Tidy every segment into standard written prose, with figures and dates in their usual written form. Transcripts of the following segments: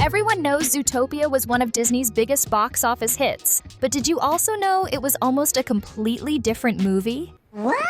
Everyone knows Zootopia was one of Disney's biggest box office hits, but did you also know it was almost a completely different movie? What?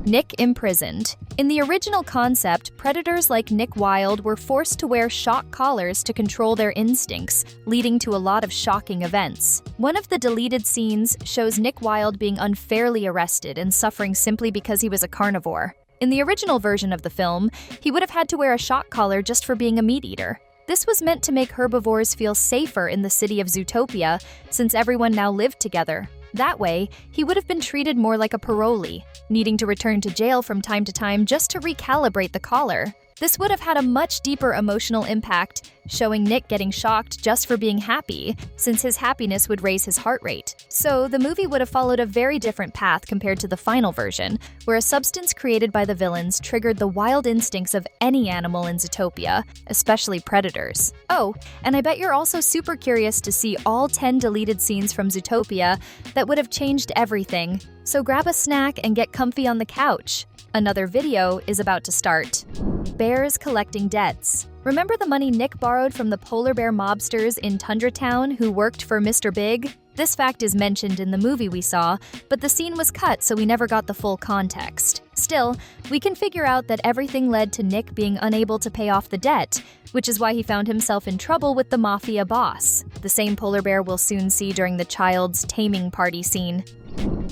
Nick Imprisoned. In the original concept, predators like Nick Wilde were forced to wear shock collars to control their instincts, leading to a lot of shocking events. One of the deleted scenes shows Nick Wilde being unfairly arrested and suffering simply because he was a carnivore. In the original version of the film, he would have had to wear a shock collar just for being a meat eater. This was meant to make herbivores feel safer in the city of Zootopia, since everyone now lived together. That way, he would have been treated more like a parolee, needing to return to jail from time to time just to recalibrate the collar. This would have had a much deeper emotional impact, showing Nick getting shocked just for being happy, since his happiness would raise his heart rate. So the movie would have followed a very different path compared to the final version, where a substance created by the villains triggered the wild instincts of any animal in Zootopia, especially predators. Oh, and I bet you're also super curious to see all 10 deleted scenes from Zootopia that would have changed everything. So grab a snack and get comfy on the couch. Another video is about to start. Bears collecting debts. Remember the money Nick borrowed from the polar bear mobsters in Tundra Town who worked for Mr. Big? This fact is mentioned in the movie we saw, but the scene was cut so we never got the full context. Still, we can figure out that everything led to Nick being unable to pay off the debt, which is why he found himself in trouble with the mafia boss, the same polar bear we'll soon see during the child's taming party scene.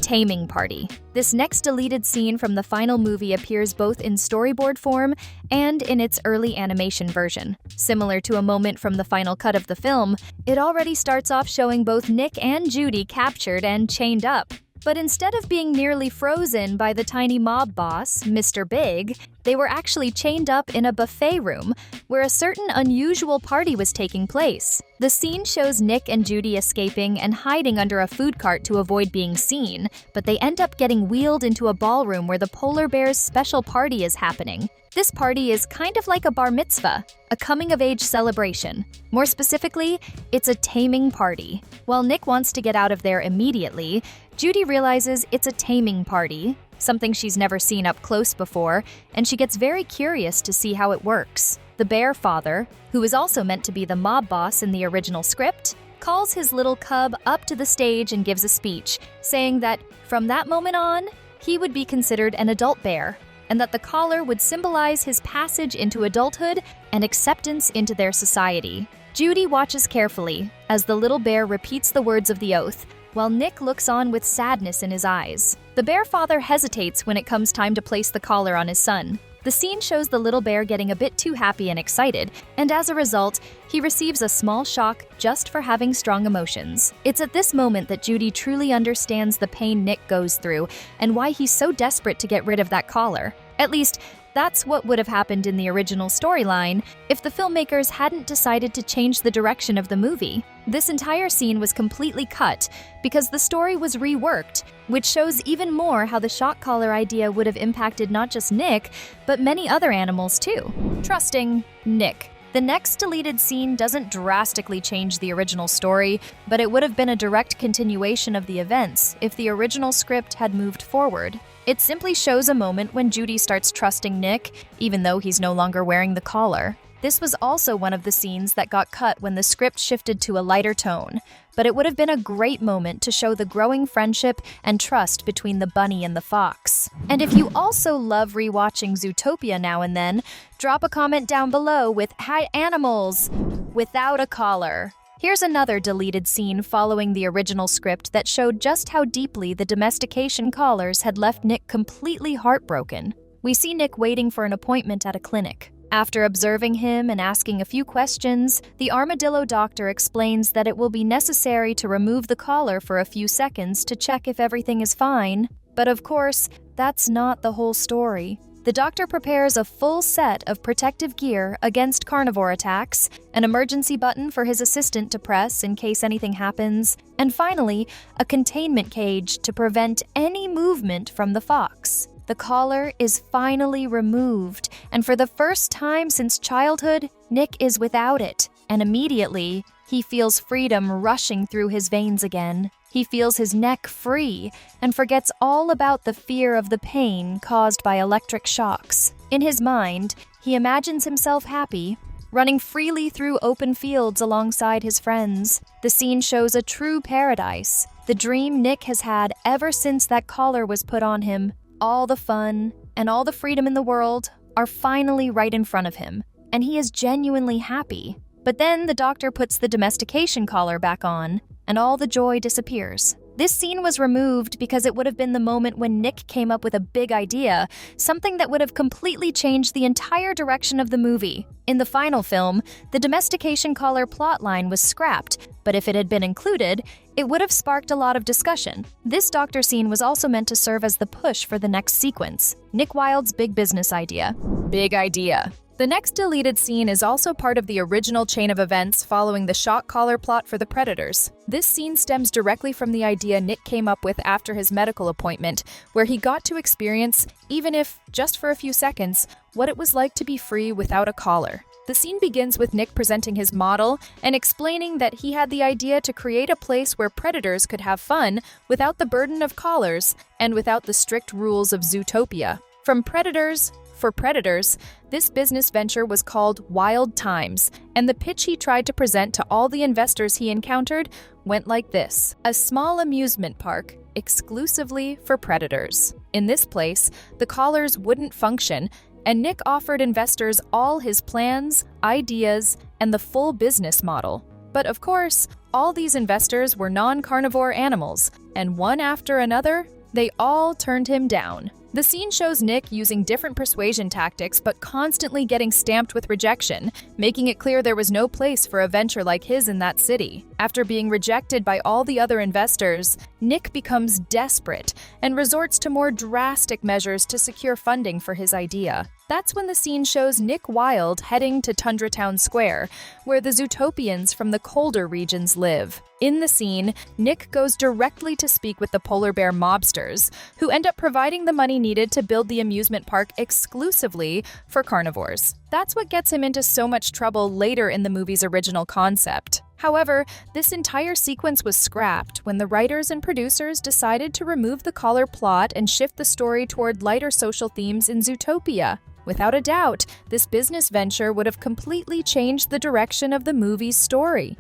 Taming Party. This next deleted scene from the final movie appears both in storyboard form and in its early animation version. Similar to a moment from the final cut of the film, it already starts off showing both Nick and Judy captured and chained up. But instead of being nearly frozen by the tiny mob boss, Mr. Big, they were actually chained up in a buffet room where a certain unusual party was taking place. The scene shows Nick and Judy escaping and hiding under a food cart to avoid being seen, but they end up getting wheeled into a ballroom where the polar bear's special party is happening. This party is kind of like a bar mitzvah, a coming-of-age celebration. More specifically, it's a taming party. While Nick wants to get out of there immediately, Judy realizes it's a taming party, something she's never seen up close before, and she gets very curious to see how it works. The bear father, who is also meant to be the mob boss in the original script, calls his little cub up to the stage and gives a speech, saying that from that moment on, he would be considered an adult bear, and that the collar would symbolize his passage into adulthood and acceptance into their society. Judy watches carefully as the little bear repeats the words of the oath, while Nick looks on with sadness in his eyes. The bear father hesitates when it comes time to place the collar on his son. The scene shows the little bear getting a bit too happy and excited, and as a result, he receives a small shock just for having strong emotions. It's at this moment that Judy truly understands the pain Nick goes through and why he's so desperate to get rid of that collar. At least, that's what would have happened in the original storyline if the filmmakers hadn't decided to change the direction of the movie. This entire scene was completely cut because the story was reworked, which shows even more how the shock collar idea would have impacted not just Nick, but many other animals too. Trusting Nick. The next deleted scene doesn't drastically change the original story, but it would have been a direct continuation of the events if the original script had moved forward. It simply shows a moment when Judy starts trusting Nick, even though he's no longer wearing the collar. This was also one of the scenes that got cut when the script shifted to a lighter tone, but it would have been a great moment to show the growing friendship and trust between the bunny and the fox. And if you also love rewatching Zootopia now and then, drop a comment down below with "Hi animals" without a collar. Here's another deleted scene following the original script that showed just how deeply the domestication collars had left Nick completely heartbroken. We see Nick waiting for an appointment at a clinic. After observing him and asking a few questions, the armadillo doctor explains that it will be necessary to remove the collar for a few seconds to check if everything is fine. But of course, that's not the whole story. The doctor prepares a full set of protective gear against carnivore attacks, an emergency button for his assistant to press in case anything happens, and finally, a containment cage to prevent any movement from the fox. The collar is finally removed, and for the first time since childhood, Nick is without it, and immediately, he feels freedom rushing through his veins again. He feels his neck free and forgets all about the fear of the pain caused by electric shocks. In his mind, he imagines himself happy, running freely through open fields alongside his friends. The scene shows a true paradise, the dream Nick has had ever since that collar was put on him. All the fun and all the freedom in the world are finally right in front of him, and he is genuinely happy. But then the doctor puts the domestication collar back on, and all the joy disappears. This scene was removed because it would have been the moment when Nick came up with a big idea, something that would have completely changed the entire direction of the movie. In the final film, the domestication collar plotline was scrapped, but if it had been included, it would have sparked a lot of discussion. This doctor scene was also meant to serve as the push for the next sequence, Nick Wilde's big business idea. Big idea. The next deleted scene is also part of the original chain of events following the shock collar plot for the Predators. This scene stems directly from the idea Nick came up with after his medical appointment, where he got to experience, even if just for a few seconds, what it was like to be free without a collar. The scene begins with Nick presenting his model and explaining that he had the idea to create a place where predators could have fun without the burden of collars and without the strict rules of Zootopia. From Predators for Predators, this business venture was called Wild Times, and the pitch he tried to present to all the investors he encountered went like this: a small amusement park exclusively for predators. In this place, the collars wouldn't function, and Nick offered investors all his plans, ideas, and the full business model. But of course, all these investors were non-carnivore animals, and one after another, they all turned him down. The scene shows Nick using different persuasion tactics but constantly getting stamped with rejection, making it clear there was no place for a venture like his in that city. After being rejected by all the other investors, Nick becomes desperate and resorts to more drastic measures to secure funding for his idea. That's when the scene shows Nick Wilde heading to Tundra Town Square, where the Zootopians from the colder regions live. In the scene, Nick goes directly to speak with the polar bear mobsters, who end up providing the money needed to build the amusement park exclusively for carnivores. That's what gets him into so much trouble later in the movie's original concept. However, this entire sequence was scrapped when the writers and producers decided to remove the collar plot and shift the story toward lighter social themes in Zootopia. Without a doubt, this business venture would have completely changed the direction of the movie's story.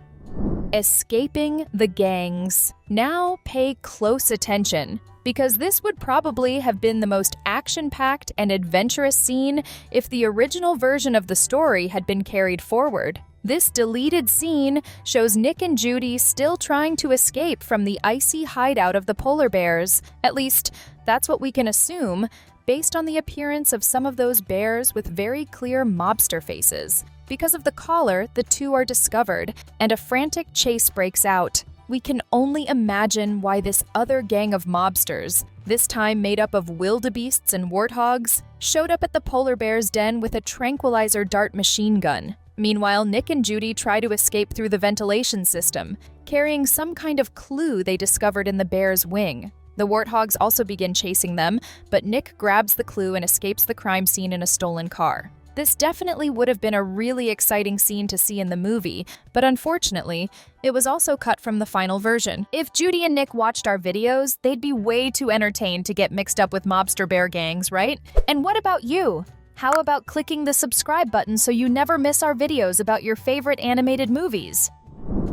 Escaping the gangs. Now pay close attention, because this would probably have been the most action-packed and adventurous scene if the original version of the story had been carried forward. This deleted scene shows Nick and Judy still trying to escape from the icy hideout of the polar bears. At least, that's what we can assume, based on the appearance of some of those bears with very clear mobster faces. Because of the collar, the two are discovered, and a frantic chase breaks out. We can only imagine why this other gang of mobsters, this time made up of wildebeests and warthogs, showed up at the polar bear's den with a tranquilizer dart machine gun. Meanwhile, Nick and Judy try to escape through the ventilation system, carrying some kind of clue they discovered in the bear's wing. The warthogs also begin chasing them, but Nick grabs the clue and escapes the crime scene in a stolen car. This definitely would have been a really exciting scene to see in the movie, but unfortunately, it was also cut from the final version. If Judy and Nick watched our videos, they'd be way too entertained to get mixed up with mobster bear gangs, right? And what about you? How about clicking the subscribe button so you never miss our videos about your favorite animated movies?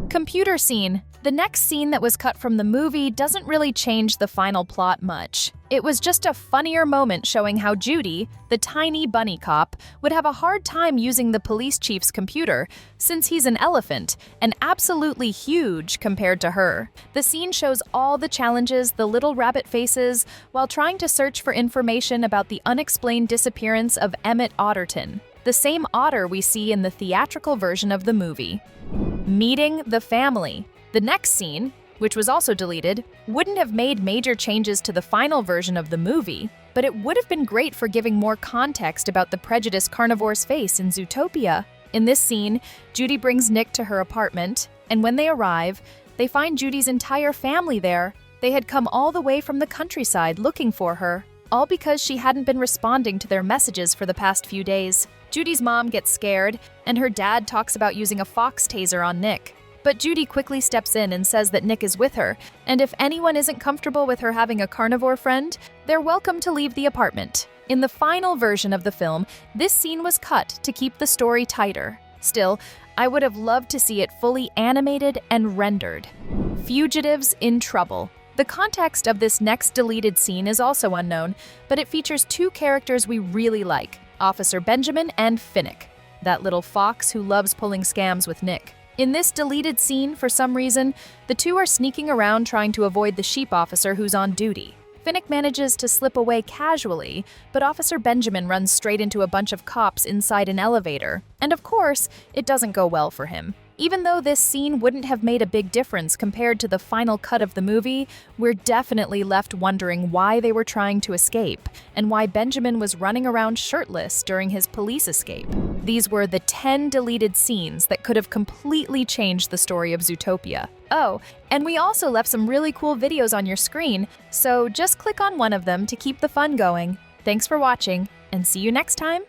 Computer scene. The next scene that was cut from the movie doesn't really change the final plot much. It was just a funnier moment showing how Judy, the tiny bunny cop, would have a hard time using the police chief's computer since he's an elephant and absolutely huge compared to her. The scene shows all the challenges the little rabbit faces while trying to search for information about the unexplained disappearance of Emmett Otterton, the same otter we see in the theatrical version of the movie. Meeting the family. The next scene, which was also deleted, wouldn't have made major changes to the final version of the movie, but it would have been great for giving more context about the prejudiced carnivore's face in Zootopia. In this scene, Judy brings Nick to her apartment, and when they arrive, they find Judy's entire family there. They had come all the way from the countryside looking for her, all because she hadn't been responding to their messages for the past few days. Judy's mom gets scared, and her dad talks about using a fox taser on Nick. But Judy quickly steps in and says that Nick is with her, and if anyone isn't comfortable with her having a carnivore friend, they're welcome to leave the apartment. In the final version of the film, this scene was cut to keep the story tighter. Still, I would have loved to see it fully animated and rendered. Fugitives in trouble. The context of this next deleted scene is also unknown, but it features two characters we really like, Officer Benjamin and Finnick, that little fox who loves pulling scams with Nick. In this deleted scene, for some reason, the two are sneaking around trying to avoid the sheep officer who's on duty. Finnick manages to slip away casually, but Officer Benjamin runs straight into a bunch of cops inside an elevator. And of course, it doesn't go well for him. Even though this scene wouldn't have made a big difference compared to the final cut of the movie, we're definitely left wondering why they were trying to escape, and why Benjamin was running around shirtless during his police escape. These were the 10 deleted scenes that could have completely changed the story of Zootopia. Oh, and we also left some really cool videos on your screen, so just click on one of them to keep the fun going. Thanks for watching, and see you next time!